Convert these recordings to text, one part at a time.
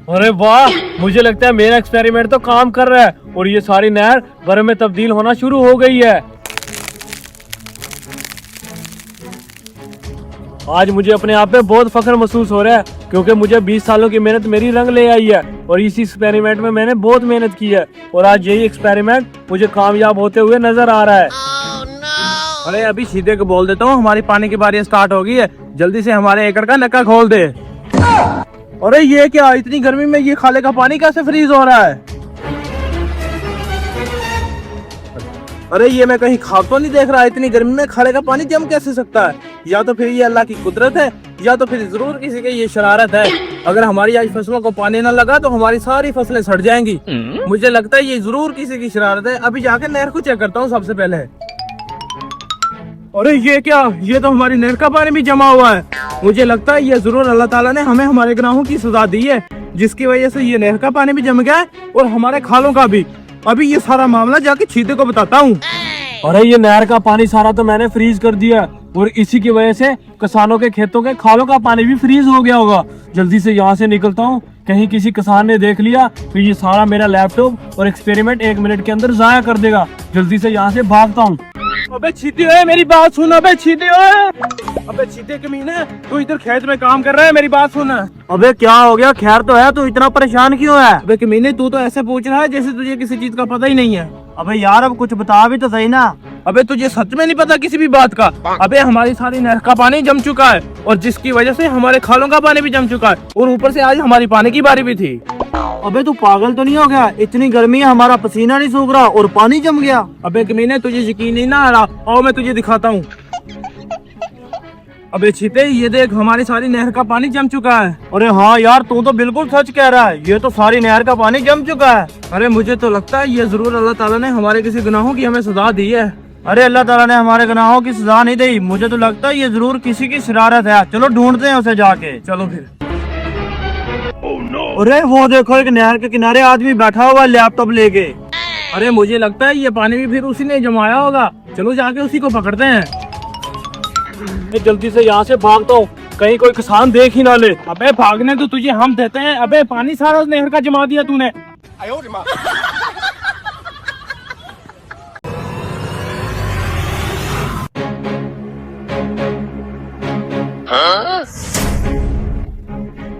अरे वाह, मुझे लगता है मेरा एक्सपेरिमेंट तो काम कर रहा है और ये सारी नहर बर्फ में तब्दील होना शुरू हो गई है। आज मुझे अपने आप पे बहुत फख्र महसूस हो रहा है क्योंकि मुझे 20 सालों की मेहनत मेरी रंग ले आई है और इस एक्सपेरिमेंट में मैंने बहुत मेहनत की है और आज यही एक्सपेरिमेंट मुझे कामयाब होते हुए नजर आ रहा है। अरे अभी सीधे को बोल देता हूँ, हमारी पानी की बारी स्टार्ट हो गई है, जल्दी से हमारे एकड़ का नक्का खोल दे। अरे ये क्या, इतनी गर्मी में ये खाले का पानी कैसे फ्रीज हो रहा है? अरे ये मैं कहीं खाब तो नहीं देख रहा, इतनी गर्मी में खाले का पानी जम कैसे सकता है? या तो फिर ये अल्लाह की कुदरत है या तो फिर जरूर किसी की ये शरारत है। अगर हमारी आज फसलों को पानी न लगा तो हमारी सारी फसलें सड़ जाएंगी। मुझे लगता है ये जरूर किसी की शरारत है। अभी जाके नहर को चेक करता हूँ सबसे पहले। अरे ये क्या, ये तो हमारी नहर का पानी भी जमा हुआ है। मुझे लगता है ये जरूर अल्लाह ताला ने हमें हमारे गुनाहों की सजा दी है, जिसकी वजह से ये नहर का पानी भी जम गया है और हमारे खालों का भी। अभी ये सारा मामला जाके चीते को बताता हूँ। अरे ये नहर का पानी सारा तो मैंने फ्रीज कर दिया और इसी की वजह से किसानों के खेतों के खालों का पानी भी फ्रीज हो गया होगा। जल्दी से यहाँ से निकलता हूँ, कहीं किसी किसान ने देख लिया तो ये सारा मेरा लैपटॉप और एक्सपेरिमेंट 1 मिनट के अंदर जाया कर देगा। जल्दी से यहाँ से भागता हूँ। अबे चीते ओए, मेरी बात सुन। अबे चीते ओए, अबे चीते कमीने, तू इधर खेत में काम कर रहा है, मेरी बात सुन। अबे क्या हो गया, खैर तो है, तू इतना परेशान क्यों है? अबे कमीने, तू तो ऐसे पूछ रहा है जैसे तुझे किसी चीज का पता ही नहीं है। अबे यार अब कुछ बता भी तो सही ना। अबे तुझे सच में नहीं पता किसी भी बात का? अबे हमारी सारी नहर का पानी जम चुका है और जिसकी वजह से हमारे खालों का पानी भी जम चुका है और ऊपर से आज हमारी पानी की बारी भी थी। अबे तू पागल तो नहीं हो गया? इतनी गर्मी है, हमारा पसीना नहीं सूख रहा और पानी जम गया। अबे कमीने, तुझे यकीन नहीं ना आ रहा? आओ मैं तुझे दिखाता हूँ। अबे चीते, ये देख, हमारी सारी नहर का पानी जम चुका है। अरे हाँ यार, तू तो बिल्कुल सच कह रहा है, ये तो सारी नहर का पानी जम चुका है। अरे मुझे तो लगता है ये जरूर अल्लाह ताला ने हमारे किसी गुनाहों की हमें सजा दी है। अरे अल्लाह ताला ने हमारे गुनाहों की सजा नहीं दी, मुझे तो लगता है ये जरूर किसी की शरारत है। चलो ढूंढते हैं उसे जाके। चलो फिर। अरे वो देखो, एक नहर के किनारे आदमी बैठा हुआ लैपटॉप लेके। अरे मुझे लगता है ये पानी भी फिर उसी ने जमाया होगा। चलो जाके उसी को पकड़ते हैं। जल्दी से यहाँ से भागता हूँ, कहीं कोई किसान देख ही ना ले। अबे भागने तो तुझे हम देते हैं। अबे पानी सारा नहर का जमा दिया तूने।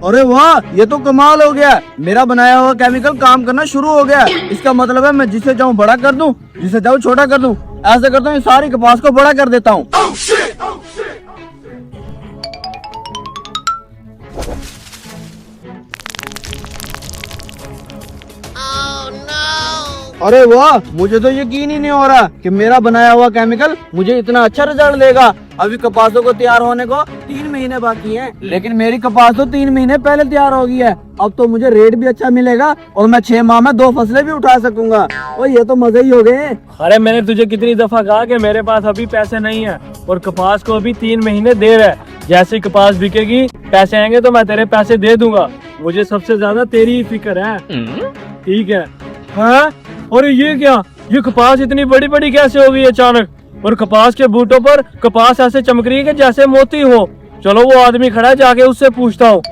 अरे वाह, ये तो कमाल हो गया। मेरा बनाया हुआ केमिकल काम करना शुरू हो गया। इसका मतलब है मैं जिसे चाहूँ बड़ा कर दूं, जिसे चाहूँ छोटा कर दूं। ऐसे करता हूँ, सारी कपास को बड़ा कर देता हूँ। अरे वाह, मुझे तो यकीन ही नहीं हो रहा कि मेरा बनाया हुआ केमिकल मुझे इतना अच्छा रिजल्ट देगा। अभी कपासों को तैयार होने को 3 महीने बाकी हैं, लेकिन मेरी कपास तो 3 महीने पहले तैयार हो गई है। अब तो मुझे रेट भी अच्छा मिलेगा और मैं 6 माह में 2 फसलें भी उठा सकूंगा। और ये तो मजे ही हो गए। अरे मैंने तुझे कितनी दफा कहा कि मेरे पास अभी पैसे नहीं है और कपास को अभी 3 महीने देर है। जैसे कपास बिकेगी, पैसे आएंगे तो मैं तेरे पैसे दे दूंगा। मुझे सबसे ज्यादा तेरी ही फिक्र है, ठीक है? हाँ, और ये क्या, ये कपास इतनी बड़ी बड़ी कैसे हो गई अचानक? और कपास के बूटों पर कपास ऐसे चमक रही है कि जैसे मोती हो। चलो वो आदमी खड़ा है, जाके उससे पूछता हूँ।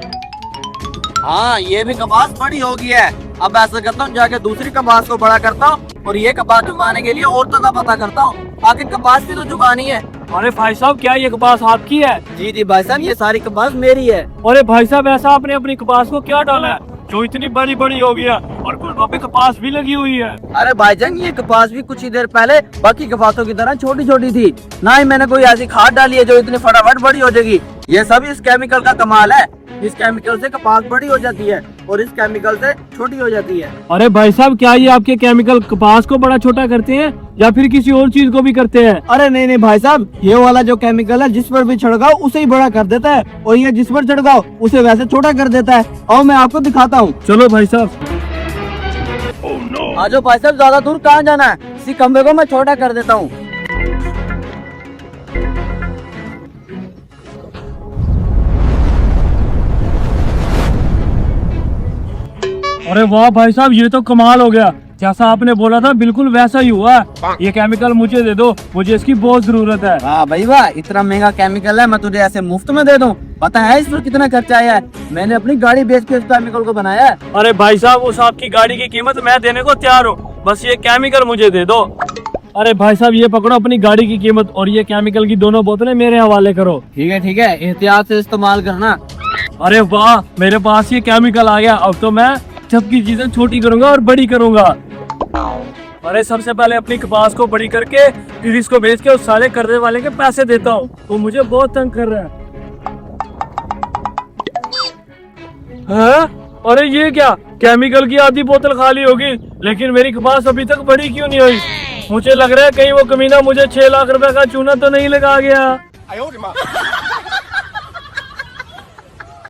हाँ, ये भी कपास बड़ी हो गई है। अब ऐसा करता हूँ, जाके दूसरी कपास को बड़ा करता हूँ और ये कपास जुगाने के लिए और तो पता करता हूँ। आखिर कपास भी तो जुगानी है। अरे भाई साहब, क्या ये कपास आपकी है? जी जी भाई साहब, ये सारी कपास मेरी है। अरे भाई साहब, ऐसा आपने अपनी कपास को क्या डाला है जो इतनी बड़ी बड़ी हो गया और गुलगों पे कपास भी लगी हुई है? अरे भाईजान, ये कपास भी कुछ ही देर पहले बाकी कपासों की तरह छोटी छोटी थी। ना ही मैंने कोई ऐसी खाद डाली है जो इतनी फटाफट बड़ी हो जाएगी। ये सब इस केमिकल का कमाल है। इस केमिकल से कपास बड़ी हो जाती है और इस केमिकल से छोटी हो जाती है। अरे भाई साहब, क्या ये आपके केमिकल कपास को बड़ा छोटा करते हैं या फिर किसी और चीज को भी करते हैं? अरे नहीं नहीं भाई साहब, ये वाला जो केमिकल है जिस पर भी छिड़काओ उसे ही बड़ा कर देता है और ये जिस पर छिड़काओ उसे वैसे छोटा कर देता है। और मैं आपको दिखाता हूँ। चलो भाई साहब। आज भाई साहब, ज्यादा दूर कहाँ जाना है? इसी कमरे को मैं छोटा कर देता हूँ। अरे वाह भाई साहब, ये तो कमाल हो गया। जैसा आपने बोला था बिल्कुल वैसा ही हुआ। ये केमिकल मुझे दे दो, मुझे इसकी बहुत जरूरत है। वाह भाई वाह, इतना महंगा केमिकल है, मैं तुझे ऐसे मुफ्त में दे दूं? पता है इस पर कितना खर्चा आया है? मैंने अपनी गाड़ी बेच के इस केमिकल को बनाया है। अरे भाई साहब, उस आपकी गाड़ी की कीमत मैं देने को तैयार हूँ, बस ये केमिकल मुझे दे दो। अरे भाई साहब, ये पकड़ो अपनी गाड़ी की कीमत और ये केमिकल की दोनों बोतलें मेरे हवाले करो। ठीक है, एहतियात से इस्तेमाल करना। अरे वाह, मेरे पास ये केमिकल आ गया। अब तो मैं सबकी चीजें छोटी करूंगा और बड़ी करूंगा। अरे सबसे पहले अपनी कपास को बड़ी करके फिर इसको बेच के उस साले कर्जे वाले के पैसे देता हूँ। वो मुझे बहुत तंग कर रहा है। हाँ? अरे ये क्या, केमिकल की आधी बोतल खाली होगी, लेकिन मेरी कपास अभी तक बड़ी क्यों नहीं हुई? मुझे लग रहा है कहीं वो कमीना मुझे 6 लाख रुपए का चूना तो नहीं लगा गया।